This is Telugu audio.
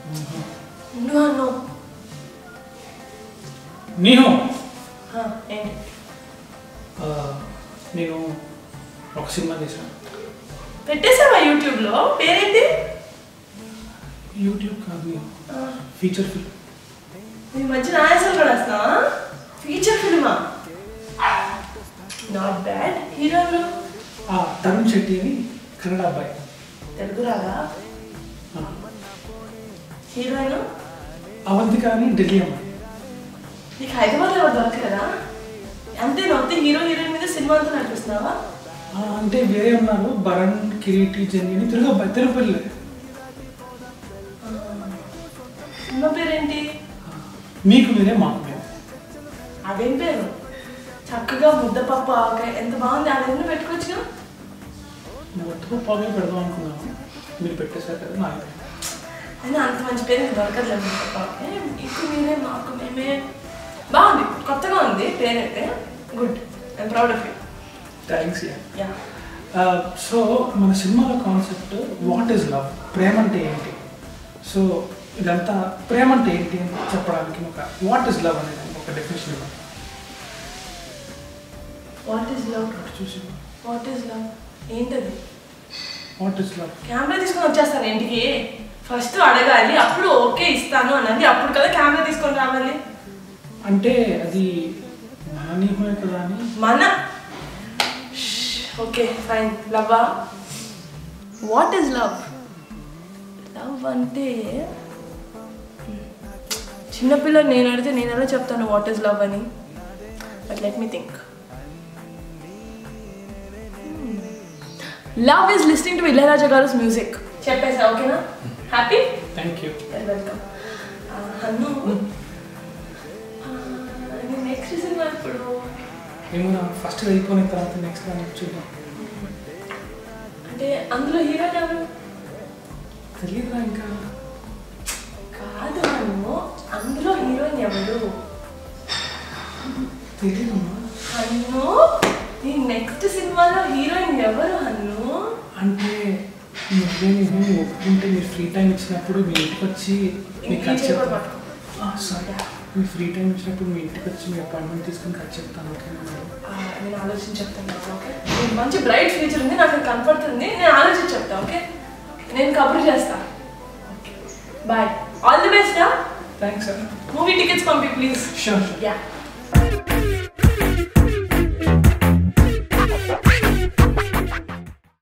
No. నీహో ఏంటి నేను ఒక సినిమా చేశాను. పెట్టేసావా యూట్యూబ్లో? పేరేంటి? యూట్యూబ్ కాదు, ఫీచర్ ఫిల్మ్. ఈ మధ్య నాయసాలు కూడా వస్తావా? ఫీచర్ ఫిల్మా? Not bad. హీరోలు తరుణ్ శెట్టి అని కన్నడ అబ్బాయి. తెలుగు రాదా? హీరోయిన్ అవంతిక అని ఢిల్లీ అమ్మాయి. నీకు హైదరాబాద్లో దొరకదా? అంతే నొత్తి హీరోయిన్ మీద సినిమా అంతా నడిపిస్తున్నావా? అంటే వేరే ఉన్నారు, భరణ్, కిరీటి, జెన్నీ అని తెలుగు అబ్బాయి, తిరుపతి. సినిమా పేరేంటి? మీకు వేరే మాకు వేరే. అదేం పేరు? చక్కగా ముద్దపప్పు ఆవకాయ ఎంత బాగుంది. అదన్నీ పెట్టుకోవచ్చుగా. ముద్దపప్పు ఆవకాయ పెడదాం అనుకున్నాను, మీరు పెట్టేశారు కదా. నాకు అయినా అంత మంచి పేరు నాకు దొరకట్లేదు. ముద్దపప్పు ఆవకాయ మీకు మీరే మాకు మేమే. బాగుంది, కొత్తగా ఉంది పేరైతే. Good, I'm proud of you. Thanks. Yeah. So మన సినిమాలో కాన్సెప్ట్ వాట్ ఈజ్ లవ్, ప్రేమ అంటే ఏంటి. సో ఇదంతా ప్రేమ అంటే ఏంటి అని చెప్పడానికి ఒక వాట్ ఈజ్ లవ్ అనేది ఒక డెఫినేషన్ ఇవ్వండి. What is love? చూసి వాట్ ఈజ్ లవ్ ఏంటది? వాట్ ఈజ్ లవ్ కెమెరా తీసుకొని వచ్చేస్తాను ఇంటికి. ఫస్ట్ అడగాలి, అప్పుడు ఓకే ఇస్తాను అన్నది, అప్పుడు కదా కెమెరా తీసుకొని రావాలి. అంటే అది మన నియమే కదా అని. మన ఓకే ఫైన్. లవ్వా? What is love? లవ్ అంటే చిన్నపిల్లలు నేను అడిగితే నేను ఎలా చెప్తాను వాట్ ఈజ్ లవ్ అని. But let me think. Love is listening to Ilayaraja గారుస్ మ్యూజిక్. చెప్పేసా? ఓకేనా? హ్యాపీ? Thank you. వెల్కమ్. అన్ను నెక్స్ట్ సినిమా ఇప్పుడు ఏమన్నా ఫస్ట్ అయిపోయిన తర్వాత నెక్స్ట్ చూద్దాం. అంటే అందులో హీరోయిన్ ఎవరు? తెలియదురా ఇంకా. కాదు అన్ను, అందులో హీరోయిన్ ఎవరు? తెలియదమ్మా. అన్ను, నీ నెక్స్ట్ సినిమాలో హీరోయిన్ ఎవరు అన్ను? అంటే నువ్వే నేను ఒప్పుకుంటే మీరు ఫ్రీ టైం ఇచ్చినప్పుడు మీ ఇంటికి వచ్చి మీకు కట్ చెప్తాను. సారీ, మీ ఫ్రీ టైం ఇచ్చినప్పుడు మీ ఇంటికి వచ్చి మీ అపాయింట్మెంట్ తీసుకుని కట్ చెప్తాను. ఓకేనా? నేను ఆలోచించి చెప్తాను. ఓకే, మంచి బ్రైట్ ఫ్యూచర్ ఉంది, నాకు కనపడుతుంది. నేను ఆలోచించి చెప్తాను. ఓకే, నేను కబుర్ చేస్తాను. Okay, bye. All the best. Thanks sir. Movie tickets పంపి ప్లీజ్. షూర్. యా.